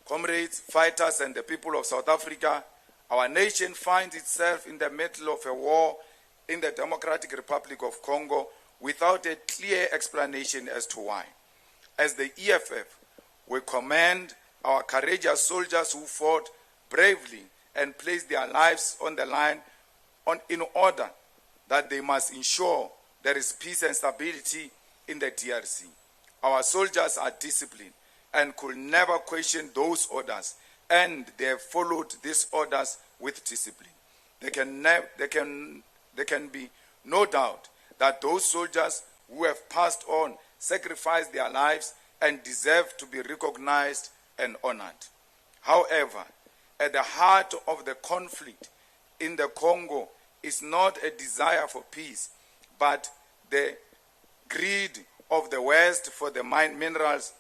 Comrades, fighters, and the people of South Africa, our nation finds itself in the middle of a war in the Democratic Republic of Congo without a clear explanation as to why. As the EFF, we commend our courageous soldiers who fought bravely and placed their lives on the line in order that they must ensure there is peace and stability in the DRC. Our soldiers are disciplined and could never question those orders, and they have followed these orders with discipline. There can be no doubt that those soldiers who have passed on sacrificed their lives and deserve to be recognized and honored. However, at the heart of the conflict in the Congo is not a desire for peace, but the greed of the West for the minerals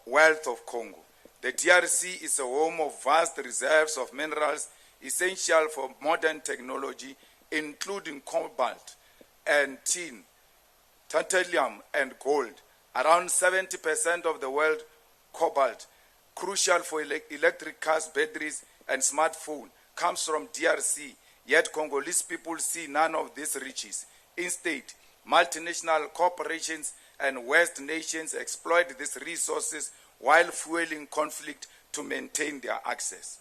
wealth of Congo. The DRC is a home of vast reserves of minerals essential for modern technology, including cobalt and tin, titanium and gold. Around 70% of the world cobalt, crucial for electric cars, batteries, and smartphones, comes from DRC, yet Congolese people see none of these riches. Instead, multinational corporations and West nations exploit these resources while fueling conflict to maintain their access.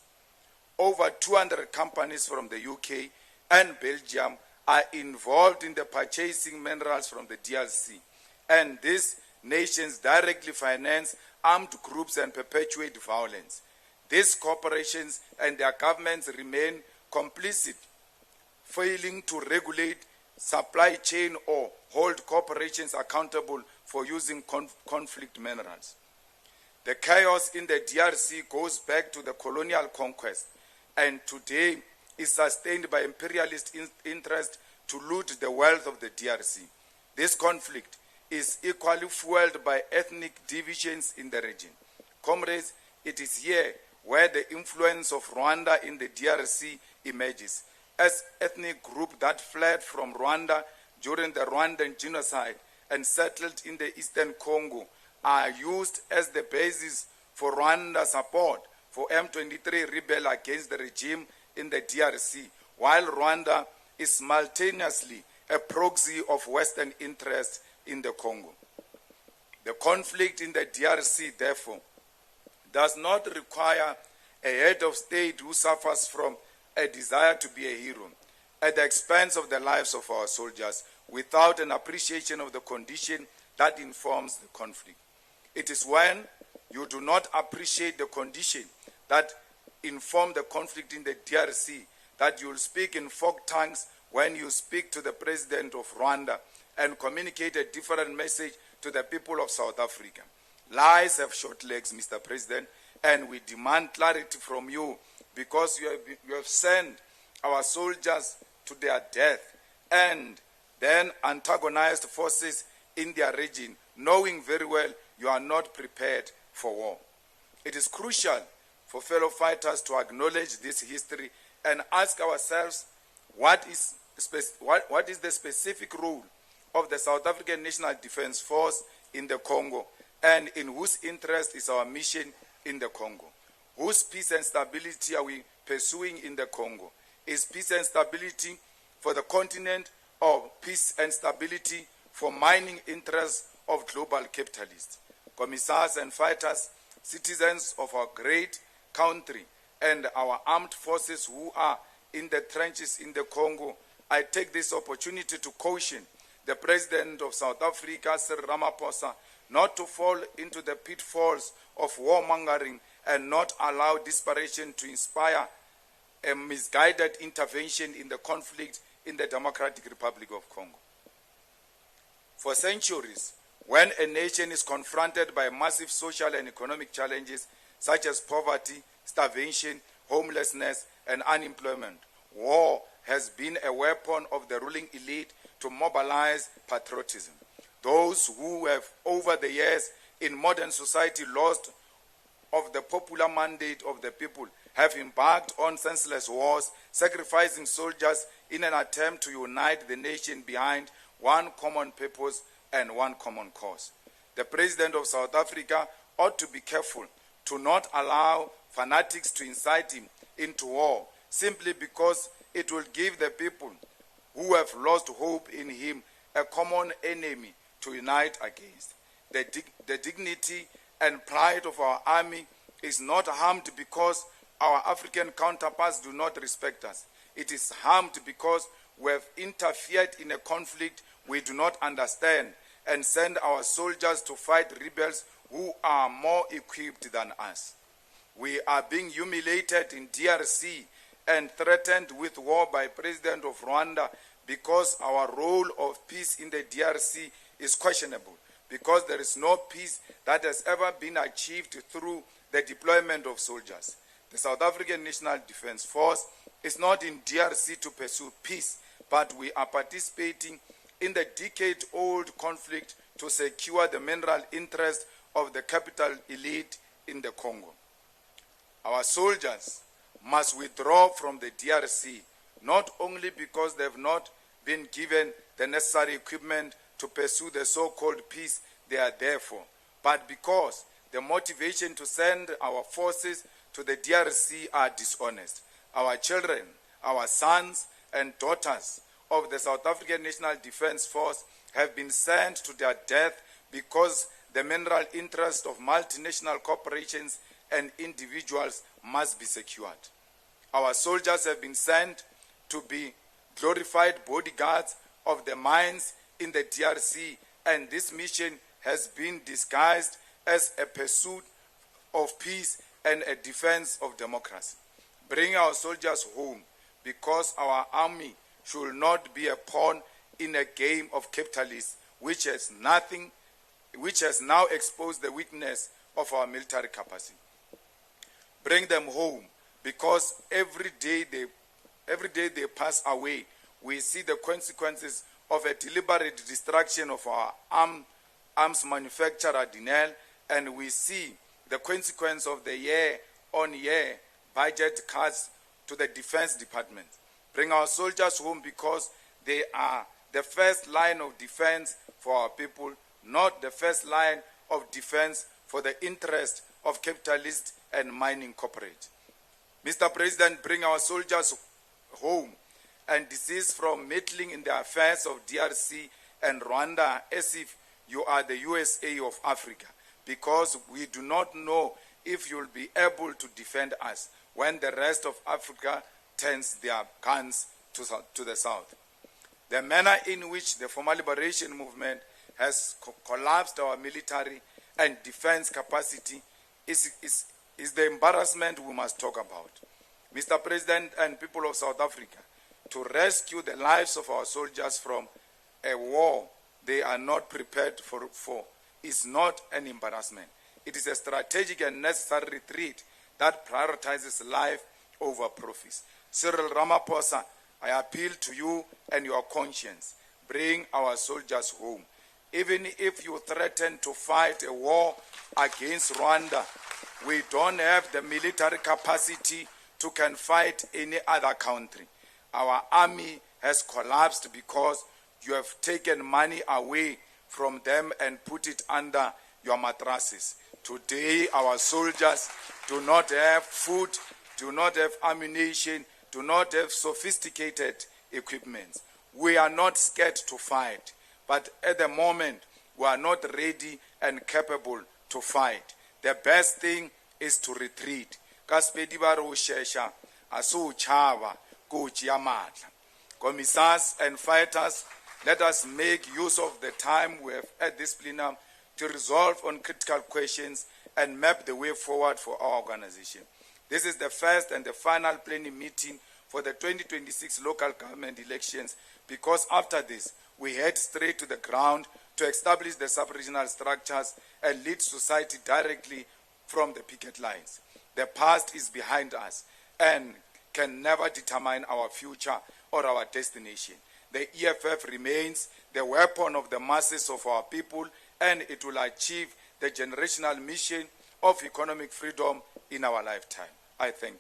Over 200 companies from the UK and Belgium are involved in the purchasing minerals from the DRC, and these nations directly finance armed groups and perpetuate violence. These corporations and their governments remain complicit, failing to regulate supply chain or hold corporations accountable for using conflict minerals. The chaos in the DRC goes back to the colonial conquest and today is sustained by imperialist interest to loot the wealth of the DRC. This conflict is equally fueled by ethnic divisions in the region. Comrades, it is here where the influence of Rwanda in the DRC emerges. As ethnic group that fled from Rwanda during the Rwandan genocide and settled in the eastern Congo are used as the basis for Rwanda's support for M23 rebel against the regime in the DRC, while Rwanda is simultaneously a proxy of Western interests in the Congo. The conflict in the DRC, therefore, does not require a head of state who suffers from a desire to be a hero at the expense of the lives of our soldiers without an appreciation of the condition that informs the conflict. It is when you do not appreciate the condition that inform the conflict in the DRC that you will speak in folk tongues when you speak to the president of Rwanda and communicate a different message to the people of South Africa. Lies have short legs, Mr. President, and we demand clarity from you because you have sent our soldiers to their death and then antagonized forces in their region, knowing very well you are not prepared for war. It is crucial for fellow fighters to acknowledge this history and ask ourselves what is the specific role of the South African National Defense Force in the Congo, and in whose interest is our mission in the Congo? Whose peace and stability are we pursuing in the Congo? Is peace and stability for the continent or peace and stability for mining interests of global capitalists? Commissars and fighters, citizens of our great country and our armed forces who are in the trenches in the Congo, I take this opportunity to caution the President of South Africa, Cyril Ramaphosa, not to fall into the pitfalls of warmongering and not allow desperation to inspire a misguided intervention in the conflict in the Democratic Republic of Congo. For centuries, when a nation is confronted by massive social and economic challenges such as poverty, starvation, homelessness, and unemployment, war has been a weapon of the ruling elite to mobilize patriotism. Those who have over the years in modern society lost of the popular mandate of the people have embarked on senseless wars, sacrificing soldiers in an attempt to unite the nation behind one common purpose and one common cause. The President of South Africa ought to be careful to not allow fanatics to incite him into war, simply because it will give the people who have lost hope in him a common enemy to unite against. The dignity and pride of our army is not harmed because our African counterparts do not respect us. It is harmed because we have interfered in a conflict we do not understand and send our soldiers to fight rebels who are more equipped than us. We are being humiliated in DRC and threatened with war by President of Rwanda because our role of peace in the DRC is questionable, because there is no peace that has ever been achieved through the deployment of soldiers. The South African National Defence Force is not in DRC to pursue peace, but we are participating in the decade-old conflict to secure the mineral interest of the capital elite in the Congo. Our soldiers must withdraw from the DRC, not only because they have not been given the necessary equipment to pursue the so-called peace they are there for, but because the motivation to send our forces to the DRC are dishonest. Our children, our sons and daughters of the South African National Defence Force have been sent to their death because the mineral interest of multinational corporations and individuals must be secured. Our soldiers have been sent to be glorified bodyguards of the mines in the DRC, and this mission has been disguised as a pursuit of peace and a defense of democracy. Bring our soldiers home, because our army should not be a pawn in a game of capitalists which has now exposed the weakness of our military capacity. Bring them home, because every day they pass away, we see the consequences of a deliberate destruction of our arms manufacturer Dinel, and we see the consequence of the year-on-year budget cuts to the Defense Department. Bring our soldiers home, because they are the first line of defense for our people, not the first line of defense for the interest of capitalists and mining corporates. Mr. President, bring our soldiers home and desist from meddling in the affairs of DRC and Rwanda as if you are the USA of Africa, because we do not know if you will be able to defend us when the rest of Africa turns their guns to the south. The manner in which the former liberation movement has collapsed our military and defense capacity is the embarrassment we must talk about. Mr. President and people of South Africa, to rescue the lives of our soldiers from a war they are not prepared for is not an embarrassment. It is a strategic and necessary retreat that prioritizes life over profits. Cyril Ramaphosa, I appeal to you and your conscience. Bring our soldiers home. Even if you threaten to fight a war against Rwanda, we don't have the military capacity to can fight any other country. Our army has collapsed because you have taken money away from them and put it under your mattresses. Today, our soldiers do not have food, do not have ammunition, do not have sophisticated equipment. We are not scared to fight, but at the moment, we are not ready and capable to fight. The best thing is to retreat. Kaspedi ba re o shesha, a se o tšhaba, ke o tšea maatla. Commissars and fighters, let us make use of the time we have at this plenum to resolve on critical questions and map the way forward for our organization. This is the first and the final plenary meeting for the 2026 local government elections, because after this, we head straight to the ground to establish the sub-regional structures and lead society directly from the picket lines. The past is behind us and can never determine our future or our destination. The EFF remains the weapon of the masses of our people, and it will achieve the generational mission of economic freedom in our lifetime. I thank you.